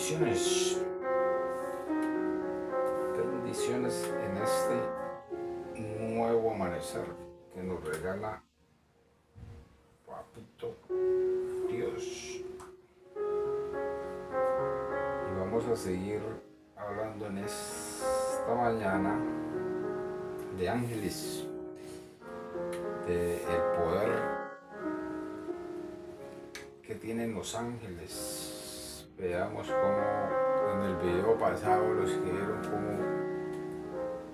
Bendiciones, bendiciones en este nuevo amanecer que nos regala Papito Dios. Y vamos a seguir hablando en esta mañana de ángeles, de el poder que tienen los ángeles. Veamos cómo en el video pasado los que vieron cómo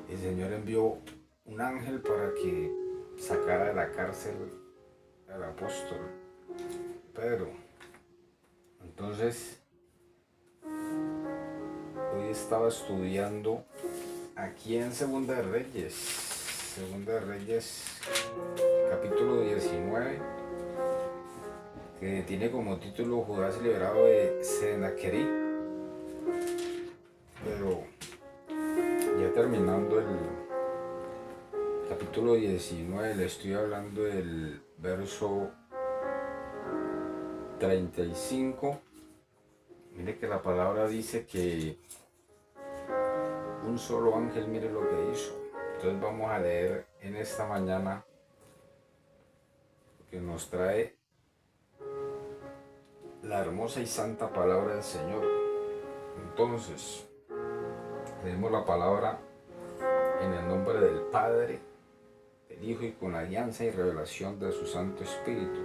el Señor envió un ángel para que sacara de la cárcel al apóstol Pedro. Entonces, hoy estaba estudiando aquí en Segunda de Reyes, capítulo 19, que tiene como título Judas liberado de Sennacherib. Pero ya terminando el capítulo 19, le estoy hablando del verso 35. Mire que la palabra dice que un solo ángel, mire lo que hizo. Entonces vamos a leer en esta mañana que nos trae la hermosa y santa palabra del Señor. Entonces, leemos la palabra en el nombre del Padre, del Hijo y con la alianza y revelación de su Santo Espíritu.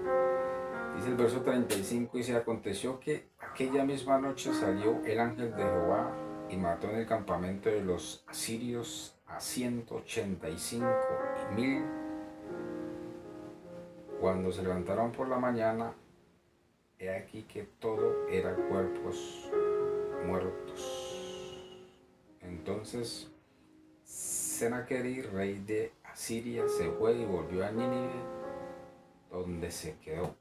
Dice el verso 35, y se aconteció que aquella misma noche salió el ángel de Jehová y mató en el campamento de los asirios a 185,000. Cuando se levantaron por la mañana, he aquí que todo era cuerpos muertos. Entonces Sennacherib, rey de Asiria, se fue y volvió a Nínive, donde se quedó.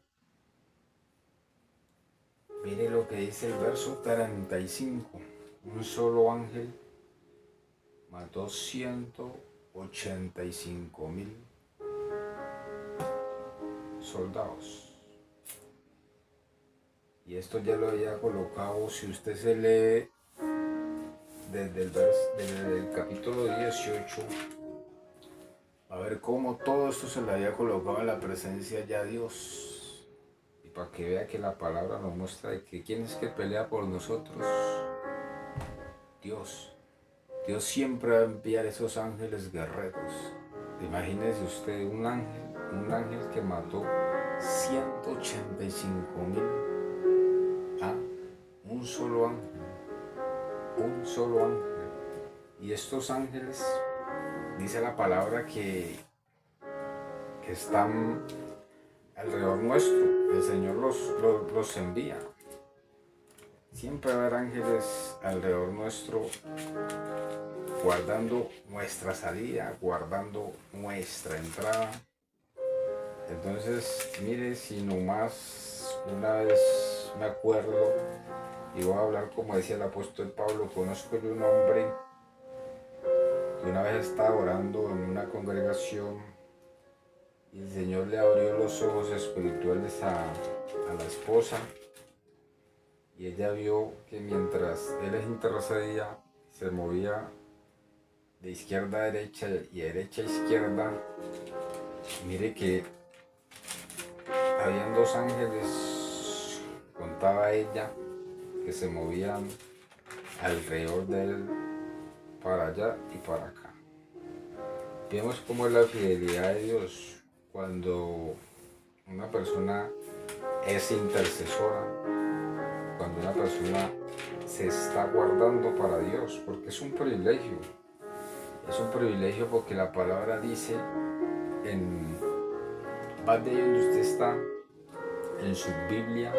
Mire lo que dice el verso 35. Un solo ángel mató 185,000 soldados. Y esto ya lo había colocado, si usted se lee desde el capítulo 18, a ver cómo todo esto se le había colocado en la presencia ya de Dios. Y para que vea que la palabra nos muestra de que quién es que pelea por nosotros. Dios. Dios siempre va a enviar esos ángeles guerreros. Imagínese usted un ángel que mató 185,000. Un solo ángel. Y estos ángeles, dice la palabra que están alrededor nuestro. El Señor los envía. Siempre va a haber ángeles alrededor nuestro, guardando nuestra salida, guardando nuestra entrada. Entonces, mire, si nomás una vez me acuerdo, y voy a hablar como decía el apóstol Pablo, conozco de un hombre que una vez estaba orando en una congregación y el Señor le abrió los ojos espirituales a la esposa, y ella vio que mientras él intercedía se movía de izquierda a derecha y de derecha a izquierda. Mire que habían dos ángeles, contaba ella, que se movían alrededor de él, para allá y para acá. Vemos cómo es la fidelidad de Dios cuando una persona es intercesora, cuando una persona se está guardando para Dios, porque es un privilegio. Es un privilegio porque la palabra dice más de ahí donde usted está, en su Biblia,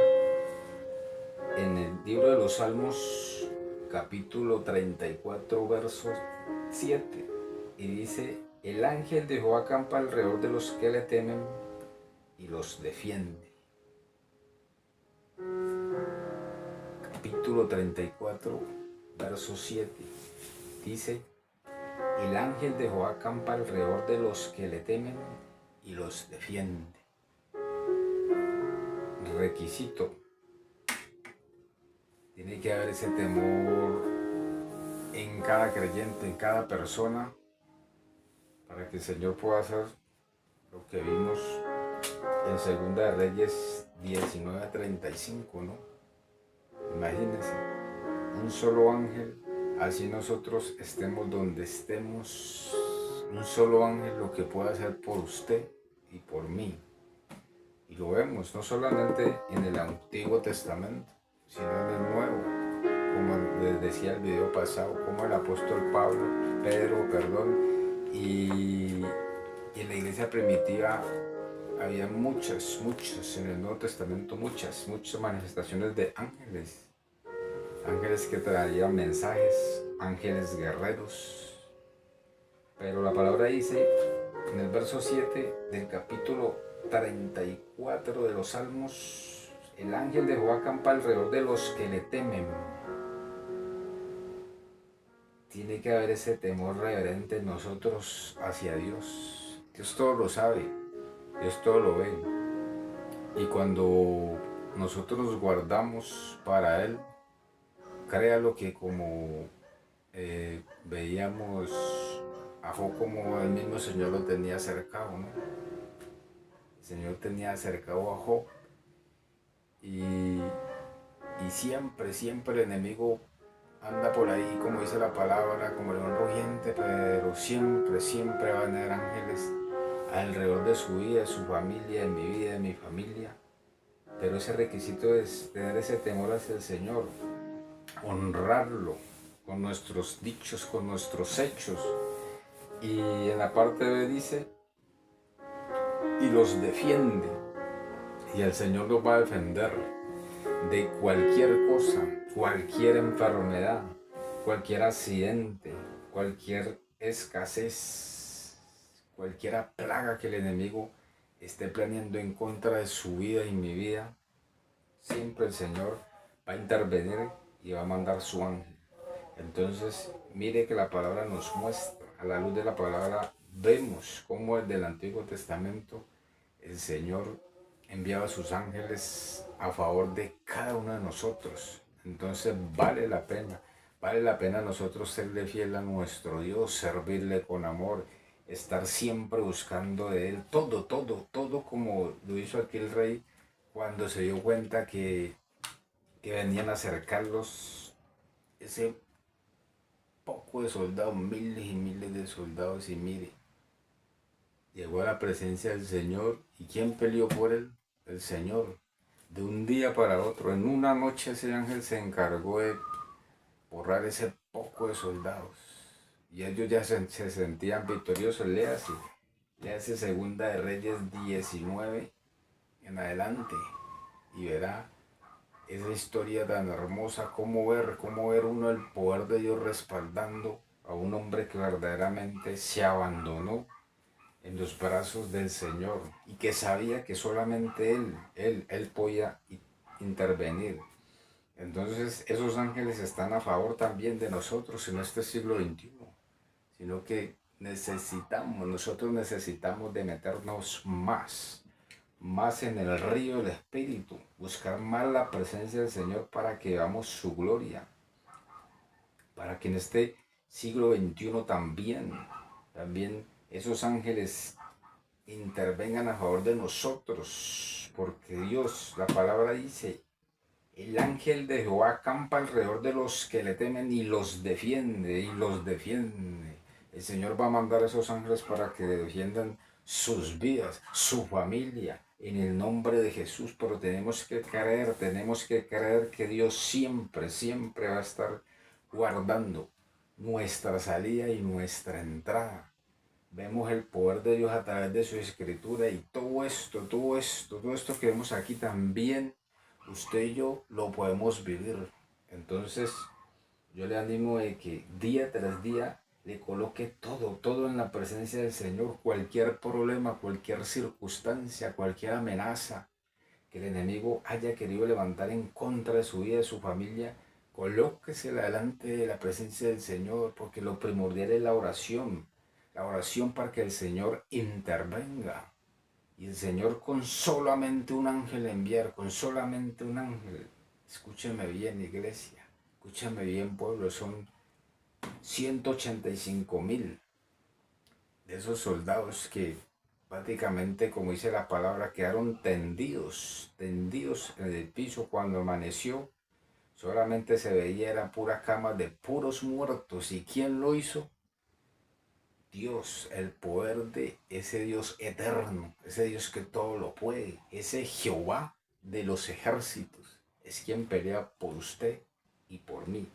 en el libro de los Salmos, capítulo 34, verso 7, y dice: el ángel de Jehová acampa alrededor de los que le temen y los defiende. Capítulo 34, verso 7, dice: el ángel de Jehová acampa alrededor de los que le temen y los defiende. Requisito: Tiene que haber ese temor en cada creyente, en cada persona, para que el Señor pueda hacer lo que vimos en Segunda de Reyes 19:35, ¿no? Imagínense, un solo ángel, así nosotros estemos donde estemos, un solo ángel lo que puede hacer por usted y por mí. Y lo vemos no solamente en el Antiguo Testamento, sino en el Nuevo. Como les decía el video pasado, como el apóstol Pedro, y en la iglesia primitiva había muchas, en el Nuevo Testamento, muchas manifestaciones de ángeles. Ángeles que traían mensajes, ángeles guerreros. Pero la palabra dice en el verso 7 del capítulo 34 de los Salmos: el ángel de Jehová acampa alrededor de los que le temen. Tiene que haber ese temor reverente en nosotros hacia Dios. Dios todo lo sabe, Dios todo lo ve. Y cuando nosotros nos guardamos para Él, créalo que como veíamos a Job, como el mismo Señor lo tenía cercado, ¿no? El Señor tenía cercado a Job y siempre el enemigo anda por ahí, como dice la palabra, como león rugiente, pero siempre van a haber ángeles alrededor de su vida, de su familia, de mi vida, de mi familia. Pero ese requisito es tener ese temor hacia el Señor, honrarlo con nuestros dichos, con nuestros hechos. Y en la parte B dice, y los defiende, y el Señor los va a defender de cualquier cosa, cualquier enfermedad, cualquier accidente, cualquier escasez, cualquier plaga que el enemigo esté planeando en contra de su vida y mi vida. Siempre el Señor va a intervenir y va a mandar su ángel. Entonces, mire que la palabra nos muestra, a la luz de la palabra vemos cómo desde el Antiguo Testamento el Señor enviaba a sus ángeles a favor de cada uno de nosotros. Entonces vale la pena nosotros serle fiel a nuestro Dios, servirle con amor, estar siempre buscando de Él, todo como lo hizo aquí el rey cuando se dio cuenta que venían a acercarlos ese poco de soldados, miles y miles de soldados, y mire, llegó a la presencia del Señor. ¿Y quién peleó por él? El Señor. De un día para otro, en una noche, ese ángel se encargó de borrar ese poco de soldados. Y ellos ya se sentían victoriosos. Léase Segunda de Reyes 19 en adelante y verá esa historia tan hermosa, cómo ver uno el poder de Dios respaldando a un hombre que verdaderamente se abandonó en los brazos del Señor y que sabía que solamente Él podía intervenir. Entonces esos ángeles están a favor también de nosotros en este siglo XXI, sino que nosotros necesitamos de meternos más en el río del Espíritu, buscar más la presencia del Señor para que veamos su gloria, para que en este siglo XXI también esos ángeles intervengan a favor de nosotros, porque Dios, la palabra dice, el ángel de Jehová acampa alrededor de los que le temen y los defiende. El Señor va a mandar a esos ángeles para que defiendan sus vidas, su familia, en el nombre de Jesús. Pero tenemos que creer que Dios siempre va a estar guardando nuestra salida y nuestra entrada. Vemos el poder de Dios a través de su escritura, y todo esto que vemos aquí también, usted y yo lo podemos vivir. Entonces, yo le animo de que día tras día le coloque todo en la presencia del Señor. Cualquier problema, cualquier circunstancia, cualquier amenaza que el enemigo haya querido levantar en contra de su vida, de su familia, colóquesela delante de la presencia del Señor, porque lo primordial es la oración para que el Señor intervenga. Y el Señor con solamente un ángel enviar, con solamente un ángel, Escúcheme bien, iglesia. Escúchame bien, pueblo. Son 185.000 de esos soldados que prácticamente, como dice la palabra, quedaron tendidos en el piso cuando amaneció. Solamente se veía, era pura cama de puros muertos. ¿Y quién lo hizo? Dios, el poder de ese Dios eterno, ese Dios que todo lo puede, ese Jehová de los ejércitos, es quien pelea por usted y por mí.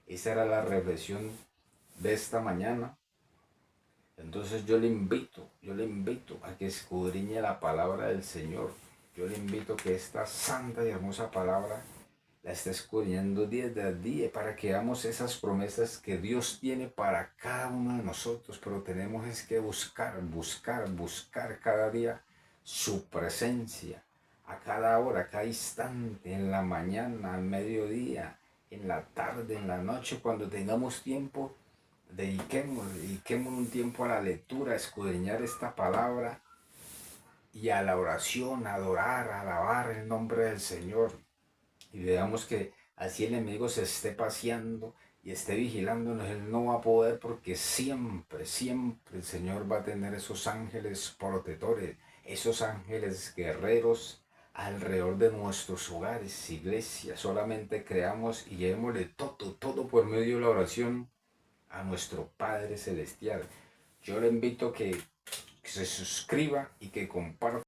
Esa era la reflexión de esta mañana. Entonces yo le invito a que escudriñe la palabra del Señor. Yo le invito a que esta santa y hermosa palabra la esté escudriñando día tras día para que veamos esas promesas que Dios tiene para cada uno de nosotros. Pero tenemos es que buscar cada día su presencia. A cada hora, a cada instante, en la mañana, al mediodía, en la tarde, en la noche, cuando tengamos tiempo. Dediquemos un tiempo a la lectura, a escudriñar esta palabra y a la oración, a adorar, a alabar el nombre del Señor. Y veamos que así el enemigo se esté paseando y esté vigilándonos, él no va a poder, porque siempre el Señor va a tener esos ángeles protectores, esos ángeles guerreros alrededor de nuestros hogares, iglesia. Solamente creamos y llevémosle todo por medio de la oración a nuestro Padre Celestial. Yo le invito a que se suscriba y que comparta